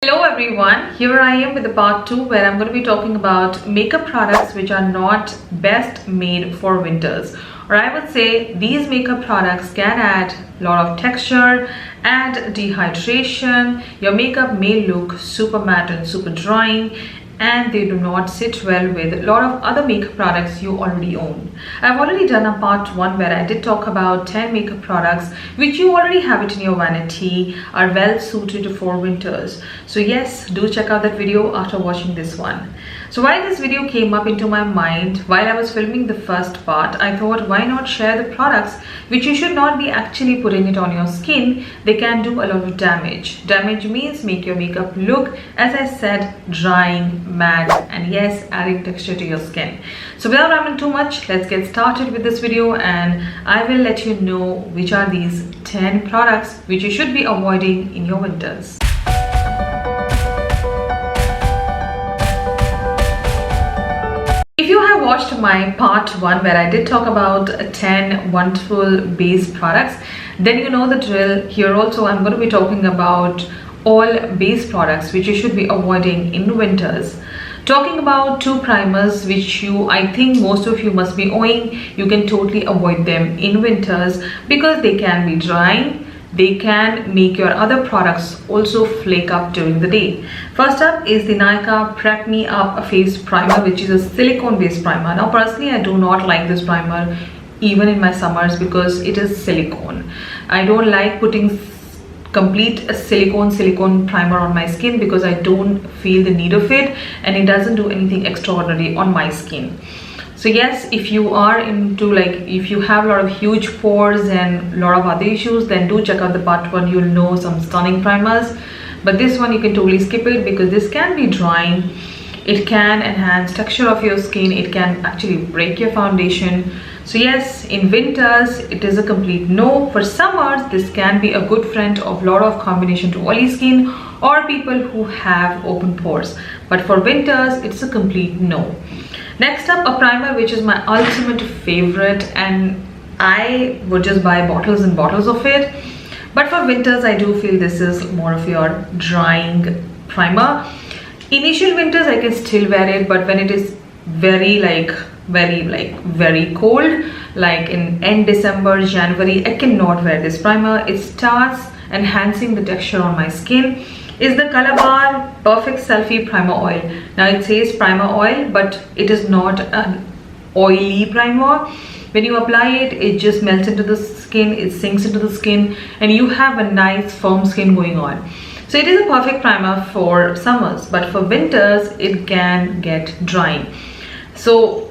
Hello everyone, here I am with the part 2 where I'm going to be talking about makeup products which are not best made for winters, or I would say these makeup products can add a lot of texture and dehydration. Your makeup may look super matte and super drying, and they do not sit well with a lot of other makeup products you already own. I've already done a part 1 where I did talk about 10 makeup products which you already have it in your vanity, are well suited for winters. So yes, do check out that video after watching this one. So why this video came up into my mind while I was filming the first part, I thought why not share the products which you should not be actually putting it on your skin. They can do a lot of damage. Damage means make your makeup look, as I said, drying, matte, and yes, adding texture to your skin. So without rambling too much, let's get started with this video, and I will let you know which are these 10 products which you should be avoiding in your winters. If you have watched my part 1 where I did talk about 10 wonderful base products, then you know the drill. Here also I'm going to be talking about all base products which you should be avoiding in winters. Talking about 2 primers which I think most of you must be owning. You can totally avoid them in winters because they can be drying. They can make your other products also flake up during the day. First up is the Nykaa Prep Me Up Face Primer, which is a silicone based primer. Now personally I do not like this primer even in my summers because it is silicone. I don't like putting complete silicone primer on my skin because I don't feel the need of it, and it doesn't do anything extraordinary on my skin. So yes, if you are into, like, if you have a lot of huge pores and a lot of other issues, then do check out the part 1. You'll know some stunning primers, but this one you can totally skip it because this can be drying. It can enhance texture of your skin. It can actually break your foundation. So yes, in winters it is a complete no. For summers this can be a good friend of lot of combination to oily skin or people who have open pores, but for winters it's a complete no. Next up, a primer which is my ultimate favorite, and I would just buy bottles and bottles of it, but for winters I do feel this is more of your drying primer. Initial winters I can still wear it, but when it is very cold, like in end December, January, I cannot wear this primer. It starts enhancing the texture on my skin. Is the COLORBAR Perfect Selfie Primer Oil. Now it says primer oil, but it is not an oily primer. When you apply it, it just melts into the skin, it sinks into the skin, and you have a nice firm skin going on. So it is a perfect primer for summers, but for winters it can get drying. So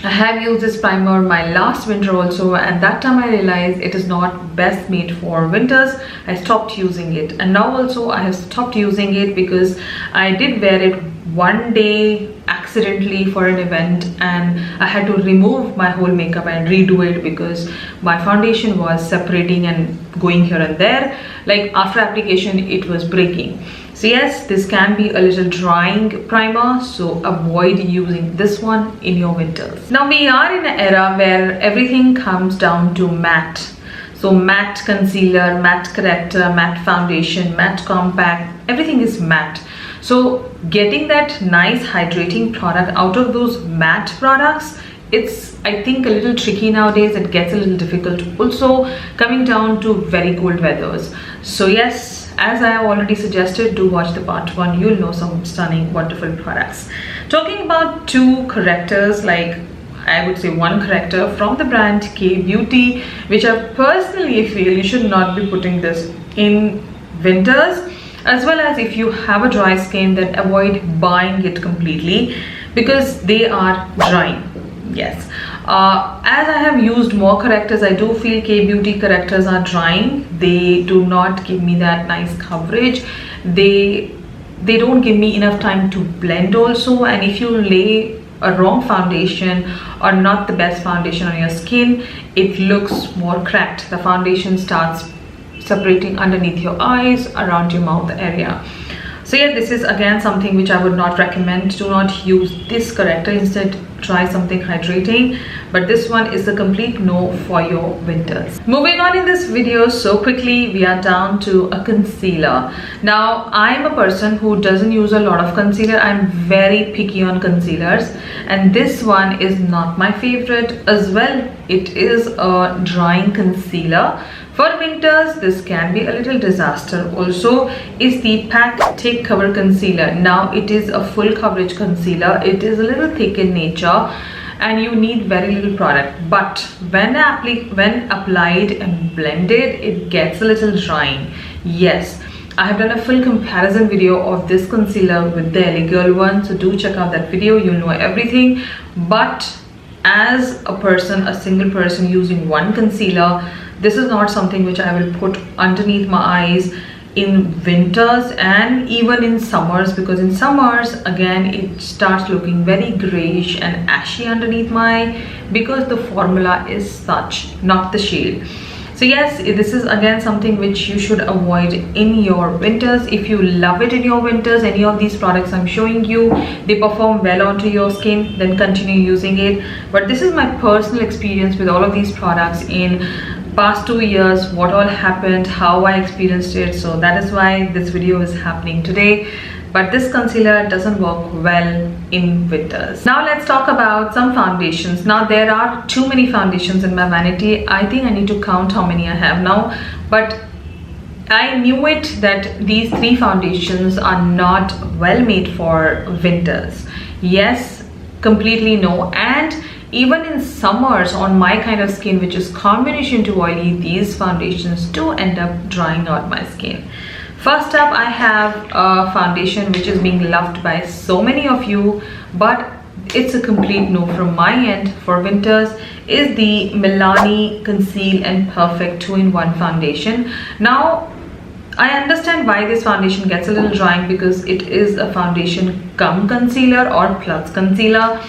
I have used this primer my last winter also, and that time I realized it is not best made for winters. I stopped using it, and now also I have stopped using it because I did wear it one day accidentally for an event, and I had to remove my whole makeup and redo it because my foundation was separating and going here and there. Like after application it was breaking. So yes, this can be a little drying primer, so avoid using this one in your winters. Now we are in an era where everything comes down to matte. So matte concealer, matte corrector, matte foundation, matte compact, everything is matte. So getting that nice hydrating product out of those matte products, it's, I think, a little tricky nowadays. It gets a little difficult also coming down to very cold weathers. So yes, as I have already suggested, do watch the part 1. You'll know some stunning, wonderful products. Talking about 2 correctors, like I would say 1 corrector from the brand K Beauty, which I personally feel you should not be putting this in winters, as well as if you have a dry skin, then avoid buying it completely because they are drying. Yes, as I have used more correctors, I do feel K Beauty correctors are drying. They do not give me that nice coverage. They don't give me enough time to blend also, and if you lay a wrong foundation or not the best foundation on your skin, it looks more cracked. The foundation starts separating underneath your eyes, around your mouth area. So yeah, this is again something which I would not recommend. Do not use this corrector, instead try something hydrating, but this one is a complete no for your winters. Moving on in this video, so quickly we are down to a concealer. Now I'm a person who doesn't use a lot of concealer. I'm very picky on concealers, and this one is not my favorite as well. It is a drying concealer. For winters, this can be a little disaster. Also, is the Pack Thick Cover Concealer. Now, it is a full coverage concealer. It is a little thick in nature, and you need very little product. But when applied and blended, it gets a little drying. Yes, I have done a full comparison video of this concealer with the Ellie Girl one, so do check out that video. You'll know everything. But as a person, a single person using one concealer, this is not something which I will put underneath my eyes in winters and even in summers, because in summers again it starts looking very grayish and ashy underneath my eye, because the formula is such, not the shade. So yes, this is again something which you should avoid in your winters. If you love it in your winters, any of these products I'm showing you, they perform well onto your skin, then continue using it. But this is my personal experience with all of these products in past 2 years, what all happened, how I experienced it. So that is why this video is happening today. But this concealer doesn't work well in winters. Now let's talk about some foundations. Now there are too many foundations in my vanity. I think I need to count how many I have now, but I knew it that these 3 foundations are not well made for winters. Yes, completely no. And even in summers, on my kind of skin, which is combination to oily, these foundations do end up drying out my skin. First up, I have a foundation which is being loved by so many of you, but it's a complete no from my end for winters, is the Milani Conceal and Perfect 2-in-1 foundation. Now, I understand why this foundation gets a little drying, because it is a foundation cum concealer or plus concealer.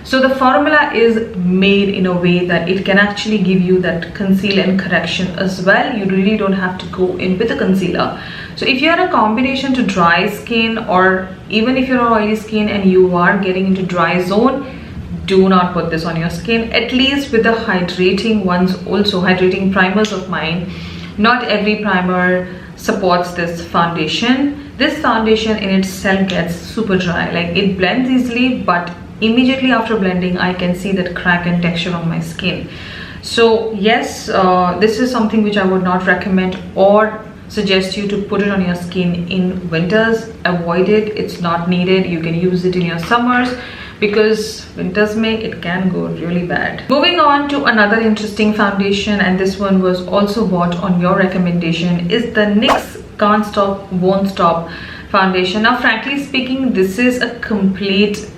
So the formula is made in a way that it can actually give you that conceal and correction as well. You really don't have to go in with a concealer. So if you're a combination to dry skin, or even if you're oily skin and you are getting into dry zone, do not put this on your skin. At least with the hydrating ones, also hydrating primers of mine, not every primer supports this foundation. This foundation in itself gets super dry. Like, it blends easily, but immediately after blending I can see that crack and texture on my skin. So yes, this is something which I would not recommend or suggest you to put it on your skin in winters. Avoid it. It's not needed. You can use it in your summers, because winters it can go really bad. Moving on to another interesting foundation, and this one was also bought on your recommendation, is the NYX Can't Stop Won't Stop foundation. Now frankly speaking, this is a complete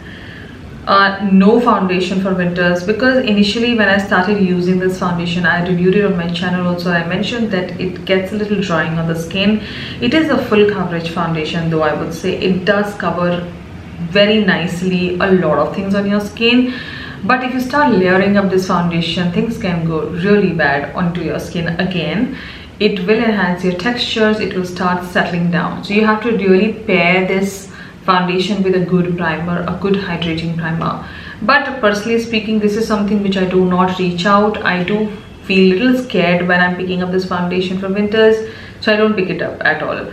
no foundation for winters, because initially when I started using this foundation, I reviewed it on my channel also. I mentioned that it gets a little drying on the skin. It is a full coverage foundation, though I would say it does cover very nicely a lot of things on your skin. But if you start layering up this foundation, things can go really bad onto your skin again. It will enhance your textures, it will start settling down. So you have to really pair this foundation with a good primer, a good hydrating primer. But personally speaking, this is something which I do not reach out. I do feel a little scared when I'm picking up this foundation for winters, so I don't pick it up at all.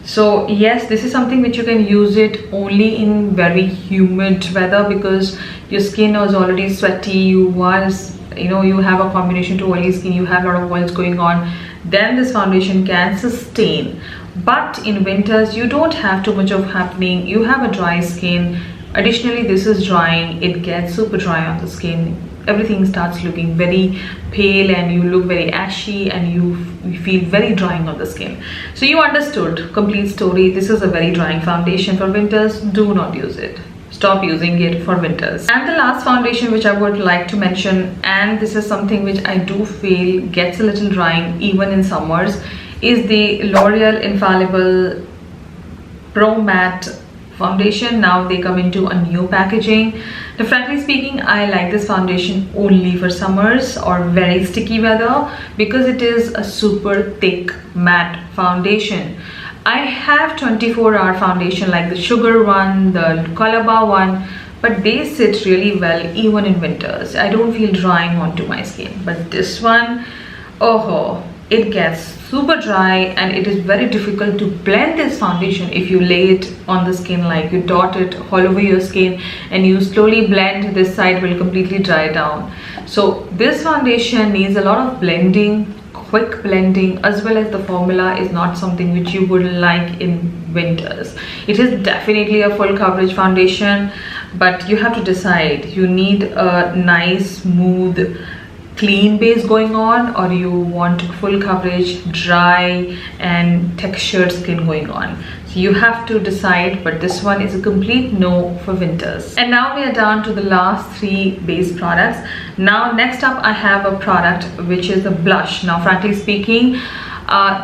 So yes, this is something which you can use it only in very humid weather, because your skin is already sweaty, you have a combination to oily skin, you have a lot of oils going on, then this foundation can sustain. But in winters, you don't have too much of happening. You have a dry skin. Additionally, this is drying. It gets super dry on the skin. Everything starts looking very pale, and you look very ashy, and you feel very drying on the skin. So you understood, complete story. This is a very drying foundation for winters. Do not use it. Stop using it for winters. And the last foundation which I would like to mention, and this is something which I do feel gets a little drying even in summers, is the L'Oreal Infallible Pro Matte foundation. Now they come into a new packaging. Now frankly speaking, I like this foundation only for summers or very sticky weather, because it is a super thick matte foundation. I have 24-hour foundation like the sugar one, the COLORBAR one, but they sit really well even in winters. I don't feel drying onto my skin. But this one, oh, it gets super dry, and it is very difficult to blend this foundation if you lay it on the skin, like you dot it all over your skin and you slowly blend. This side will completely dry down. So this foundation needs a lot of blending, quick blending, as well as the formula is not something which you would like in winters. It is definitely a full coverage foundation, but you have to decide. You need a nice, smooth, clean base going on, or you want full coverage, dry and textured skin going on. So you have to decide, but this one is a complete no for winters. And now we are down to the last 3 base products. Now next up I have a product which is a blush. Now frankly speaking,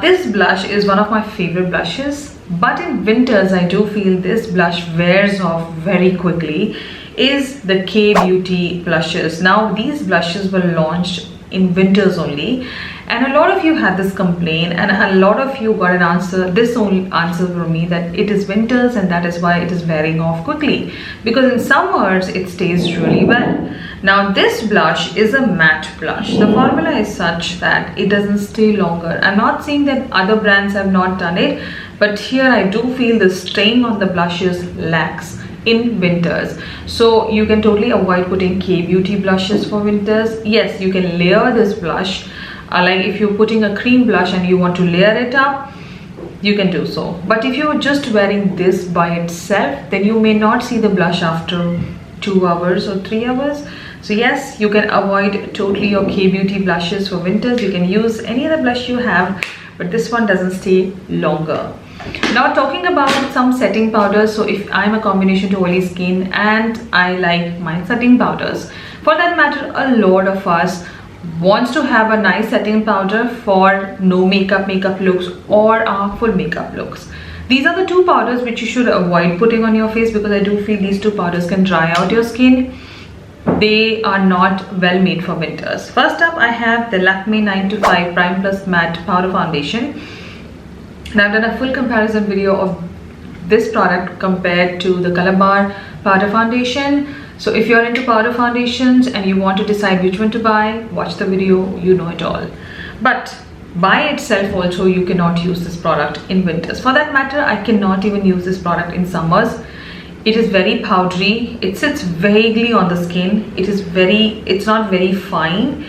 this blush is one of my favorite blushes, but in winters I do feel this blush wears off very quickly, is the K Beauty blushes. Now these blushes were launched in winters only, and a lot of you had this complaint, and a lot of you got an answer, this only answer from me, that it is winters and that is why it is wearing off quickly, because in summers it stays really well. Now this blush is a matte blush. The formula is such that it doesn't stay longer. I'm not saying that other brands have not done it, but here I do feel the stain on the blushes lacks in winters. So you can totally avoid putting K Beauty blushes for winters. Yes, you can layer this blush, like if you're putting a cream blush and you want to layer it up, you can do so. But if you're just wearing this by itself, then you may not see the blush after 2 hours or 3 hours. So yes, you can avoid totally your K Beauty blushes for winters. You can use any other blush you have, but this one doesn't stay longer. Now talking about some setting powders. So if I'm a combination to oily skin and I like my setting powders, for that matter a lot of us wants to have a nice setting powder for no makeup looks or full makeup looks. These are the 2 powders which you should avoid putting on your face, because I do feel these 2 powders can dry out your skin. They are not well made for winters. First up I have the Lakme 9 to 5 Prime Plus Matte Powder Foundation. Now I've done a full comparison video of this product compared to the COLORBAR powder foundation. So if you're into powder foundations and you want to decide which one to buy, watch the video, you know it all. But by itself also you cannot use this product in winters. For that matter, I cannot even use this product in summers. It is very powdery, it sits vaguely on the skin, it's not very fine.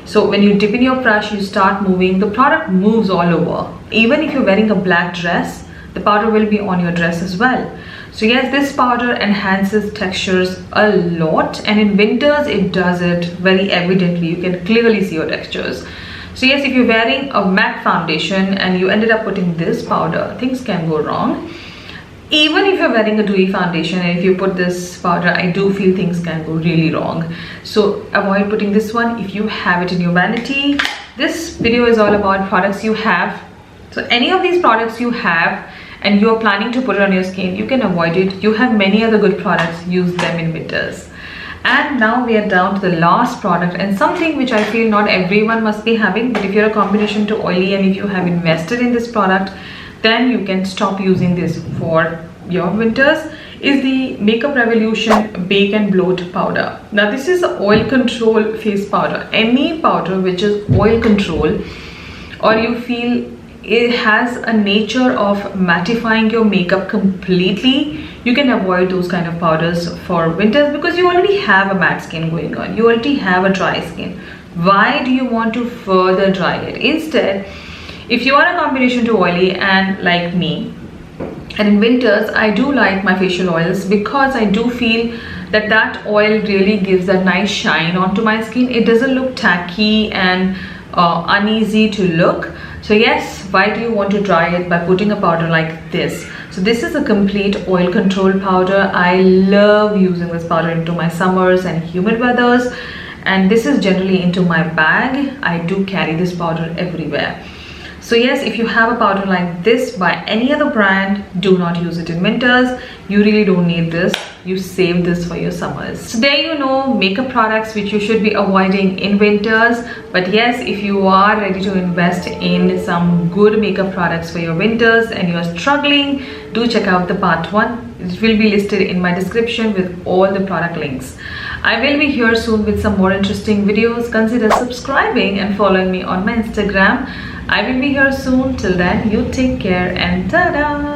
So when you dip in your brush, you start moving, the product moves all over. Even if you're wearing a black dress, the powder will be on your dress as well. So yes, this powder enhances textures a lot, and in winters it does it very evidently. You can clearly see your textures. So yes, if you're wearing a matte foundation and you ended up putting this powder, things can go wrong. Even if you're wearing a dewy foundation and if you put this powder, I do feel things can go really wrong. So avoid putting this one if you have it in your vanity. This video is all about products you have. So any of these products you have and you're planning to put it on your skin, you can avoid it. You have many other good products, use them in winters. And now we are down to the last product, and something which I feel not everyone must be having, but if you're a combination to oily and if you have invested in this product, then you can stop using this for your winters, is the Makeup Revolution Bake and Bloat powder. Now this is an oil control face powder. Any powder which is oil control, or you feel it has a nature of mattifying your makeup completely, you can avoid those kind of powders for winters, because you already have a matte skin going on, you already have a dry skin. Why do you want to further dry it? Instead, if you are a combination to oily and like me, and in winters I do like my facial oils, because I do feel that oil really gives a nice shine onto my skin. It doesn't look tacky and uneasy to look. So yes, why do you want to dry it? By putting a powder like this. So this is a complete oil control powder. I love using this powder into my summers and humid weathers, and this is generally into my bag. I do carry this powder everywhere. So yes, if you have a powder like this by any other brand, do not use it in winters. You really don't need this. You save this for your summers. So there you know, makeup products which you should be avoiding in winters. But yes, if you are ready to invest in some good makeup products for your winters and you are struggling, do check out the part 1. It will be listed in my description with all the product links. I will be here soon with some more interesting videos. Consider subscribing and following me on my Instagram. I will be here soon. Till then, you take care and ta-da!